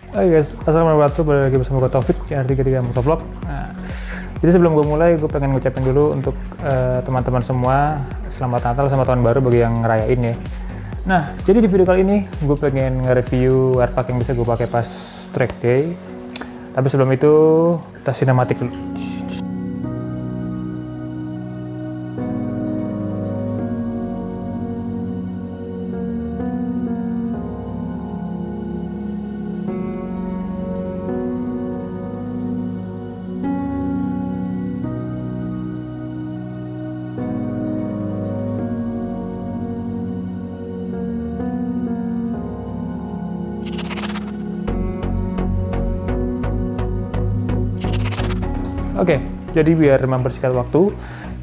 Hai guys, assalamualaikum warahmatullahi wabarakatuh. Balik lagi bersama gue Taufik, channel 33 Motovlog. Nah, jadi sebelum gue mulai, gue pengen ngucapin dulu untuk teman-teman semua selamat Natal sama tahun baru bagi yang ngerayain ya. Nah, jadi di video kali ini gue pengen nge-review Airpack yang bisa gue pakai pas track day. Tapi sebelum itu kita sinematik dulu. Oke, jadi biar mempersingkat waktu,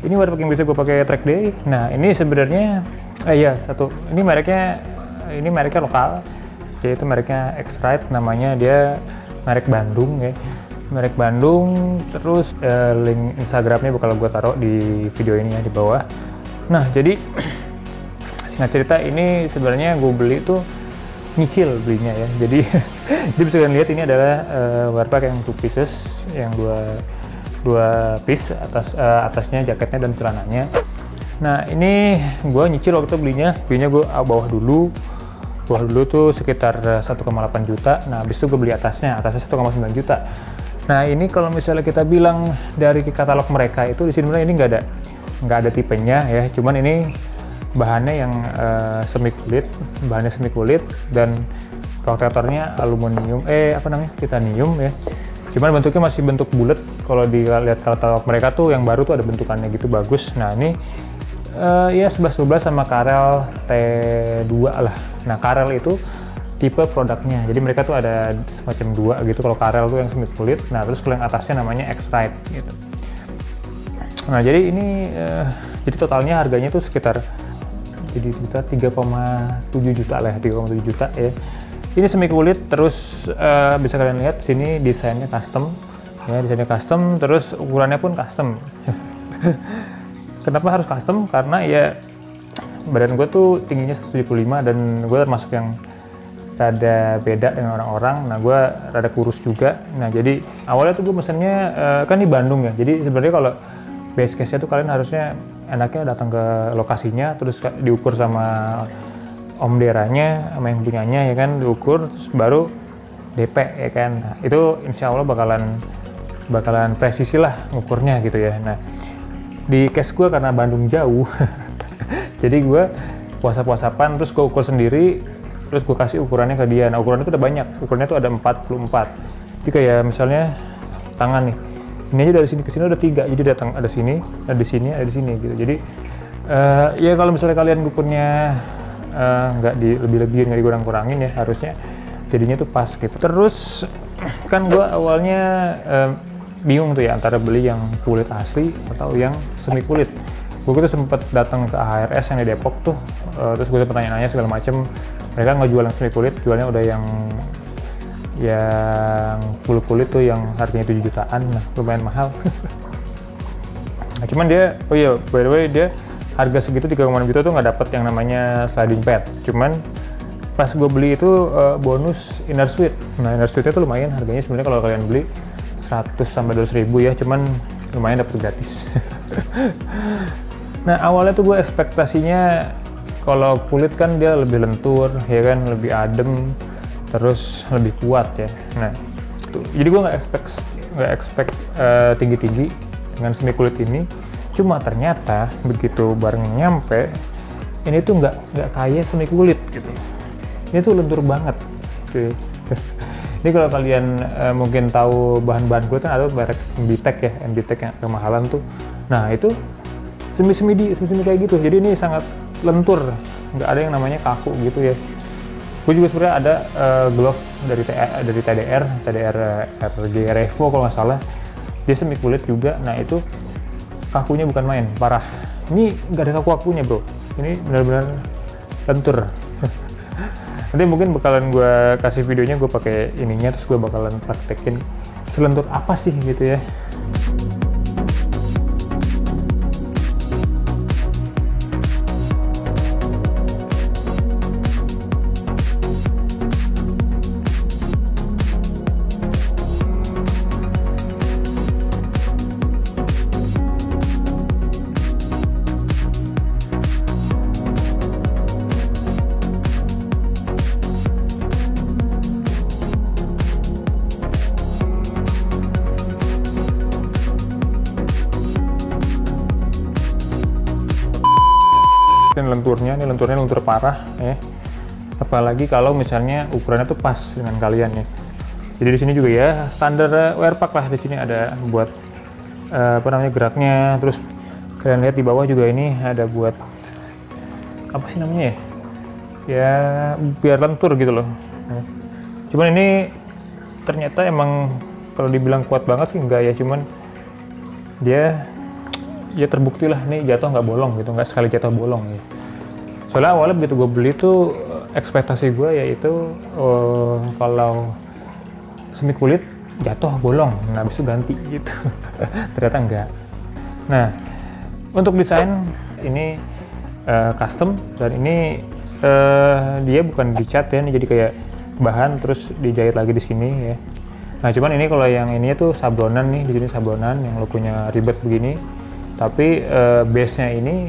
ini Airpack yang bisa gue pakai track day. Nah, ini sebenarnya, ini mereknya lokal, yaitu mereknya X-Rite, namanya dia merek Bandung ya, merek Bandung. Terus link Instagramnya bakal gue taruh di video ini ya di bawah. Nah, jadi singkat cerita ini sebenarnya gue beli tuh nyicil belinya ya. Jadi bisa kalian lihat ini adalah Airpack yang 2 pieces, yang dua piece atasnya jaketnya dan celananya. Nah, ini gue nyicil waktu itu belinya gue bawah dulu tuh sekitar 1,8 juta. Nah, habis itu gue beli atasnya 1,9 juta. Nah, ini kalau misalnya kita bilang dari katalog mereka itu di sini ini nggak ada tipenya ya, cuman ini bahannya yang semi kulit dan protektornya aluminium titanium ya. Cuman bentuknya masih bentuk bulat. Kalau dilihat katalog mereka tuh yang baru tuh ada bentukannya gitu, bagus. Nah, ini ya 11-12 sama Karel T2 lah. Nah, Karel itu tipe produknya, jadi mereka tuh ada semacam dua gitu. Kalau Karel tuh yang semi kulit, nah terus kalau yang atasnya namanya X-Rite gitu. Nah, jadi ini jadi totalnya harganya tuh sekitar 3,7 juta lah, 3,7 juta ya. Ini semi kulit, terus bisa kalian lihat sini desainnya custom ya, terus ukurannya pun custom. Kenapa harus custom? Karena ya badan gue tuh tingginya 175 dan gue termasuk yang rada beda dengan orang-orang. Nah, gue rada kurus juga. Nah, jadi awalnya tuh gue mesennya kan di Bandung ya, jadi sebenarnya kalau base case-nya tuh kalian harusnya enaknya datang ke lokasinya, terus diukur sama om deranya sama yang punyanya ya kan, diukur terus baru DP ya kan. Nah, itu insya Allah bakalan presisi lah ngukurnya gitu ya. Nah, di case gue karena Bandung jauh jadi gue puasa-puasapan terus gue ukur sendiri, terus gue kasih ukurannya ke dia. Nah, ukurannya itu udah banyak, ukurannya tuh ada 44. Jadi kayak misalnya tangan nih, ini aja dari sini ke sini udah 3, jadi datang ada sini, ada di sini, ada di sini gitu. Jadi ya kalau misalnya kalian ukurnya nggak lebih-lebihin, nggak dikurang-kurangin ya, harusnya jadinya tuh pas gitu. Terus kan gue awalnya bingung tuh ya antara beli yang kulit asli atau yang semi kulit. Gue tuh sempet datang ke AHRS yang di Depok tuh, terus gue sempet nanya-nanya segala macem. Mereka nggak jual yang semi kulit, jualnya udah yang full kulit tuh yang harganya 7 jutaan. Nah, lumayan mahal. Nah, cuman dia, by the way, dia harga segitu 3,6 juta tuh nggak dapet yang namanya sliding pad. Cuman pas gue beli itu bonus inner suite. Nah, inner suite-nya tuh lumayan harganya sebenarnya kalau kalian beli 100 sampai 200 ribu ya, cuman lumayan dapet gratis. Nah, awalnya tuh gue ekspektasinya kalau kulit kan dia lebih lentur ya kan, lebih adem, terus lebih kuat ya. Nah, jadi gue nggak expect tinggi-tinggi dengan semi kulit ini. Cuma ternyata begitu bareng nyampe, ini tuh nggak kayak semi kulit gitu. Ini tuh lentur banget. Ini kalau kalian mungkin tahu bahan-bahan kulit kan ada merek MBTEK ya, MBTEK yang kemahalan tuh. Nah, itu semi kayak gitu. Jadi ini sangat lentur, nggak ada yang namanya kaku gitu ya. Gue juga sebenarnya ada glove dari TDR RG Revo kalau nggak salah. Dia semi kulit juga. Nah, itu kakunya bukan main, parah. Ini nggak ada kaku-kakunya bro, ini benar-benar lentur. Nanti mungkin bakalan gue kasih videonya gue pakai ininya, terus gue bakalan praktekin selentur apa sih gitu ya. lenturnya. Ini lenturnya lentur parah ya. Apalagi kalau misalnya ukurannya tuh pas dengan kalian ya. Jadi di sini juga ya standar wear pack lah. Di sini ada buat apa namanya geraknya. Terus kalian lihat di bawah juga ini ada buat apa sih namanya ya? Ya biar lentur gitu loh. Cuman ini ternyata emang kalau dibilang kuat banget sih enggak ya, cuman dia ya terbukti lah nih jatuh nggak bolong gitu, nggak sekali jatuh bolong ya. Soalnya awalnya begitu gue beli tuh ekspektasi gue yaitu kalau semi kulit jatuh bolong, nah habis itu ganti gitu. Ternyata enggak. Nah untuk desain ini custom, dan ini dia bukan dicat ya, ini jadi kayak bahan terus dijahit lagi di sini ya. Nah cuman ini kalau yang ininya tuh sablonan nih, di sini sablonan yang logonya ribet begini. Tapi base-nya ini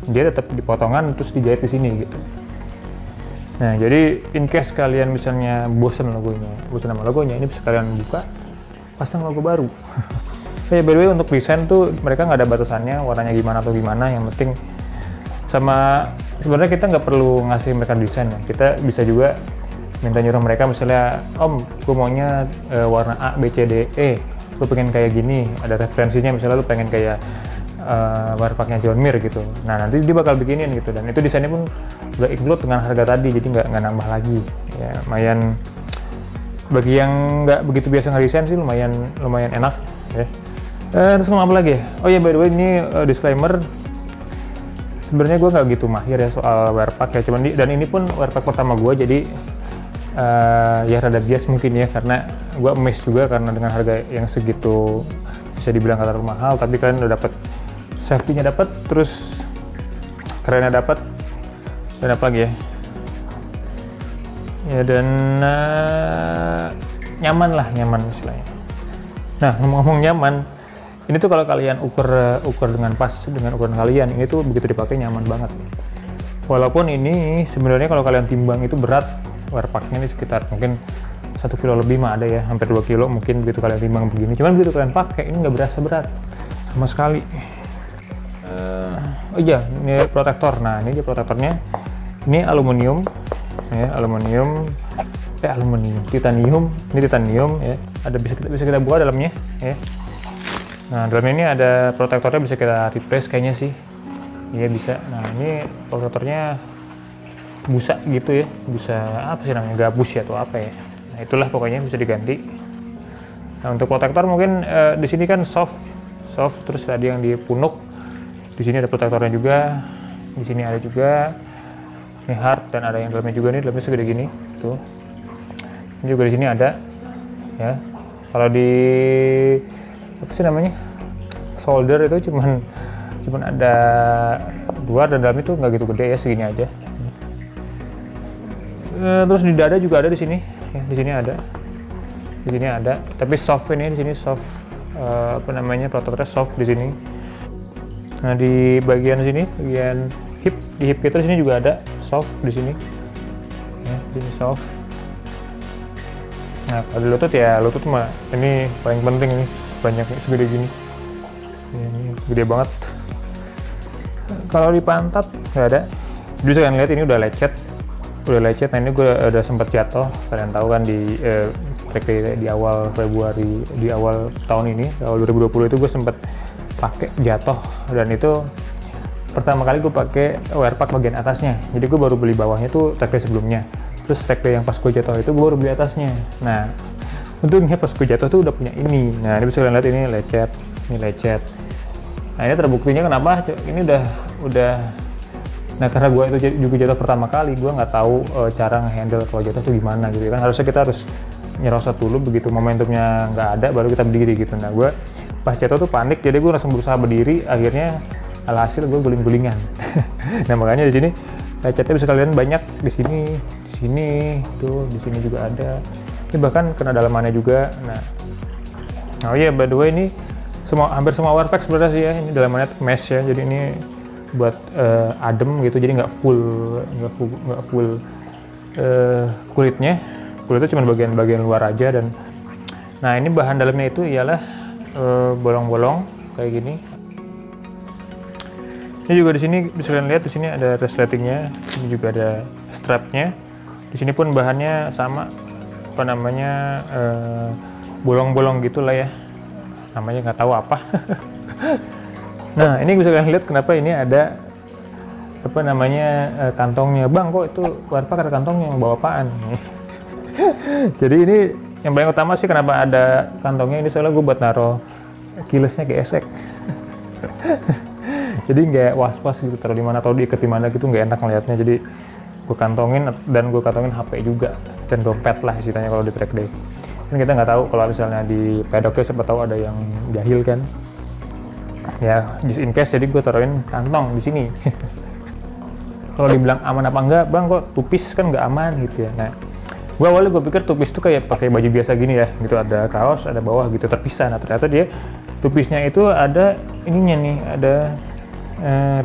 dia tetap dipotongan terus dijahit di sini gitu. Nah jadi in case kalian misalnya bosen sama logonya, ini bisa kalian buka, pasang logo baru. By the way untuk desain tuh mereka nggak ada batasannya warnanya gimana atau gimana, yang penting sama sebenarnya kita nggak perlu ngasih mereka desain ya. Kita bisa juga minta nyuruh mereka, misalnya Om, gue maunya warna A, B, C, D, E, gue pengen kayak gini, ada referensinya, misalnya lu pengen kayak wear packnya John Mir gitu. Nah nanti dia bakal bikinin gitu, dan itu desainnya pun udah include dengan harga tadi, jadi nggak nambah lagi ya. Lumayan bagi yang nggak begitu biasa ngedesain sih lumayan enak ya. Terus ngomong apa lagi ya? Oh ya by the way ini disclaimer, sebenarnya gue nggak gitu mahir ya soal wear pack ya, cuman dan ini pun wear pack pertama gue, jadi ya rada bias mungkin ya, karena gue amazed juga karena dengan harga yang segitu bisa dibilang terlalu mahal, tapi kalian udah dapet safety-nya, dapet, terus kerennya dapet, dan apa lagi ya? Ya dan nyaman istilahnya. Nah ngomong-ngomong nyaman, ini tuh kalau kalian ukur dengan pas dengan ukuran kalian, ini tuh begitu dipakai nyaman banget. Walaupun ini sebenarnya kalau kalian timbang itu berat, wear packnya ini sekitar mungkin 1 kilo lebih mah ada ya, hampir 2 kilo mungkin begitu kalian timbang begini. Cuman begitu kalian pakai ini nggak berasa berat sama sekali. Oh iya, ini protektor. Nah ini dia protektornya. Ini aluminium ya, titanium. Ini titanium ya. Ada bisa kita buka dalamnya ya. Nah dalamnya ini ada protektornya, bisa kita replace kayaknya sih. Iya bisa. Nah ini protektornya busa gitu ya, busa apa sih namanya, gabus ya atau apa ya. Nah itulah pokoknya bisa diganti. Nah untuk protektor mungkin di sini kan soft, terus tadi yang di punuk, di sini ada protektornya juga, di sini ada juga. Ini hard, dan ada yang dalamnya juga nih, dalamnya segede gini tuh. Ini juga di sini ada ya. Kalau di apa sih namanya, solder itu cuman ada luar dan dalam itu nggak gitu gede ya, segini aja. Terus di dada juga ada di sini ya, di sini ada, tapi soft ini, di sini soft apa namanya, protektornya soft di sini. Nah di bagian sini, bagian hip, di hip kita sini juga ada soft di sini ya, di sini soft. Nah kalau di lutut ya, lutut mah ini paling penting nih, banyak segede gini ya, ini gede banget. Kalau di pantat nggak ada. Bisa kalian lihat ini udah lecet. Nah ini gue udah sempat jatuh, kalian tahu kan di di awal Februari, di awal tahun ini, awal 2020 itu gue sempat pakai jatuh, dan itu pertama kali gue pakai wear pack bagian atasnya. Jadi gue baru beli bawahnya tuh trackday sebelumnya, terus trackday yang pas gue jatuh itu gue baru beli atasnya. Nah untungnya pas gue jatuh tuh udah punya ini. Nah ini bisa kalian lihat, ini lecet. Nah ini terbuktinya kenapa ini udah. Nah karena gue itu juga jatuh pertama kali, gue nggak tahu cara nge-handle kalau jatuh tuh gimana gitu kan. Harusnya kita harus nyerosot dulu, begitu momentumnya nggak ada baru kita berdiri gitu. Nah gue pas jatuh tuh panik, jadi gue langsung berusaha berdiri, akhirnya alhasil gue guling-gulingan. Nah makanya di sini lecetnya bisa kalian banyak di sini tuh, di sini juga ada. Ini bahkan kena dalamannya juga. Nah oh iya, by the way ini hampir semua wear pack sebenarnya sih ya, ini dalamannya mesh ya, jadi ini buat adem gitu, jadi nggak full kulitnya cuma bagian luar aja. Dan nah ini bahan dalamnya itu ialah bolong-bolong kayak gini. Ini juga di sini bisa kalian lihat, di sini ada resletingnya, ini juga ada strapnya. Di sini pun bahannya sama, apa namanya, bolong-bolong gitulah ya, namanya nggak tahu apa. Nah, ini bisa kalian lihat kenapa ini ada apa namanya, kantongnya. Bang, kok itu warpak ada kantongnya, yang bawa apaan? Jadi ini yang paling utama sih kenapa ada kantongnya ini, soalnya gue buat naruh keylessnya gesek. Jadi nggak was-was gitu taruh di mana atau diikat di mana gitu, nggak enak ngeliatnya. Jadi gue kantongin, dan gue kantongin HP juga dan dompet lah istilahnya kalau di track day. Kan kita nggak tahu kalau misalnya di pedoknya, siapa tahu ada yang jahil kan. Ya just in case, jadi gue taruhin kantong di sini. Kalau dibilang aman apa enggak, bang kok tupis kan nggak aman gitu ya. Nah, gue awalnya gue pikir tupis itu kayak pakai baju biasa gini ya, gitu ada kaos, ada bawah gitu terpisah. Nah ternyata dia tupisnya itu ada ininya nih, ada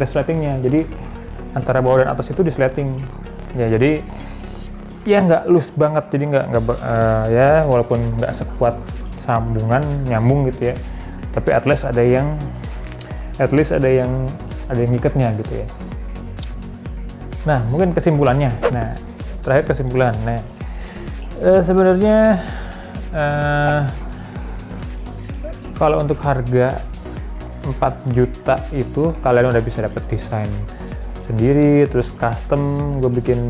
resletingnya. Jadi antara bawah dan atas itu disleting. Ya jadi ya nggak loose banget, jadi nggak ya walaupun nggak sekuat sambungan nyambung gitu ya, tapi at least ada yang ngikatnya gitu ya. Nah mungkin kesimpulannya, nah terakhir kesimpulan. Nah sebenarnya kalau untuk harga 4 juta itu kalian udah bisa dapet desain sendiri, terus custom, gue bikin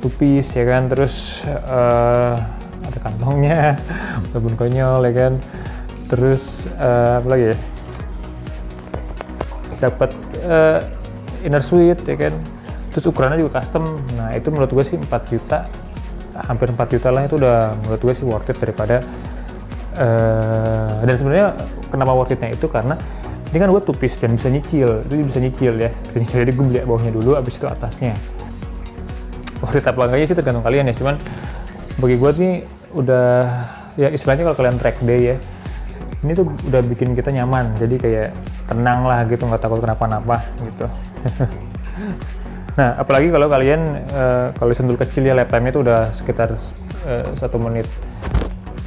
tupis ya kan, terus ada kantongnya walaupun konyol ya kan, terus apa lagi ya, dapat inner suite ya kan, terus ukurannya juga custom. Nah itu menurut gue sih 4 juta, hampir 4 juta lah, itu udah menurut gue sih worth it daripada dan sebenarnya kenapa worth itnya itu karena ini kan gue tupis dan bisa nyicil, itu bisa nyicil ya, jadi gue beli bawahnya dulu, abis itu atasnya. Worth it apa enggaknya sih tergantung kalian ya, cuman bagi gue sih udah ya istilahnya kalau kalian track day ya, ini tuh udah bikin kita nyaman, jadi kayak tenang lah gitu, nggak takut kenapa-napa gitu. Nah apalagi kalau kalian kalau sentul kecil ya, lap time-nya itu udah sekitar 1 menit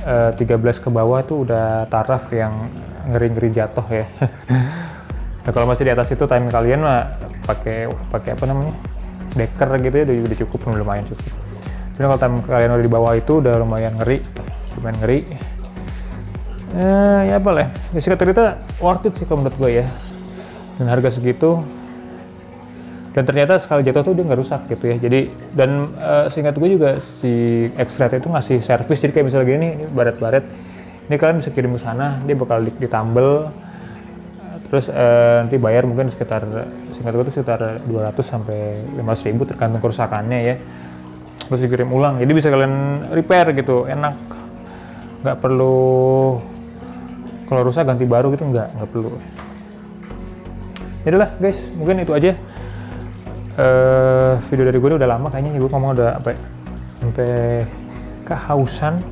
13 ke bawah tuh udah taraf yang ngeri-ngeri jatuh ya. Nah, kalau masih di atas itu time kalian mah pakai apa namanya, decker gitu ya, udah cukup, lumayan cukup. Tapi kalau time kalian udah di bawah itu udah lumayan ngeri. Ya apa lah, ya singkat cerita worth it sih kalau menurut gue ya, dan harga segitu. Dan ternyata sekali jatuh tuh dia nggak rusak gitu ya. Jadi dan seingat gue juga si X-Rite itu ngasih servis, jadi kayak misalnya gini, ini baret-baret, ini kalian bisa kirim ke sana, dia bakal ditambel, terus nanti bayar mungkin sekitar, seingat gue tuh sekitar 200 sampai 500 ribu tergantung kerusakannya ya, terus dikirim ulang, jadi bisa kalian repair gitu, enak, nggak perlu kalau rusak ganti baru gitu, nggak perlu. Yaudahlah guys, mungkin itu aja video dari gue. Udah lama kayaknya gue ngomong, udah apa ya, sampai kehausan.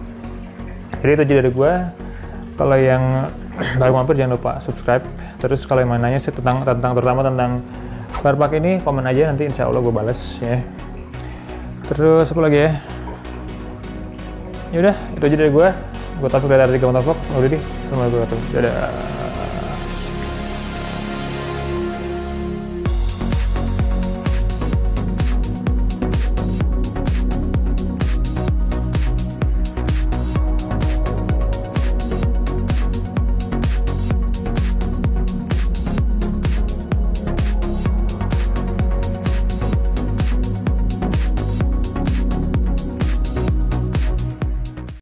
Jadi itu aja dari gue. Kalau yang baru mampir jangan lupa subscribe. Terus kalau yang mau nanya sih tentang terutama tentang Warpak ini, komen aja, nanti insya Allah gue bales ya. Terus apa lagi ya? Yaudah itu aja dari gue. Gue Taufik dari Tiga Motovlog. Udah deh, sama gue tuh. Dadah.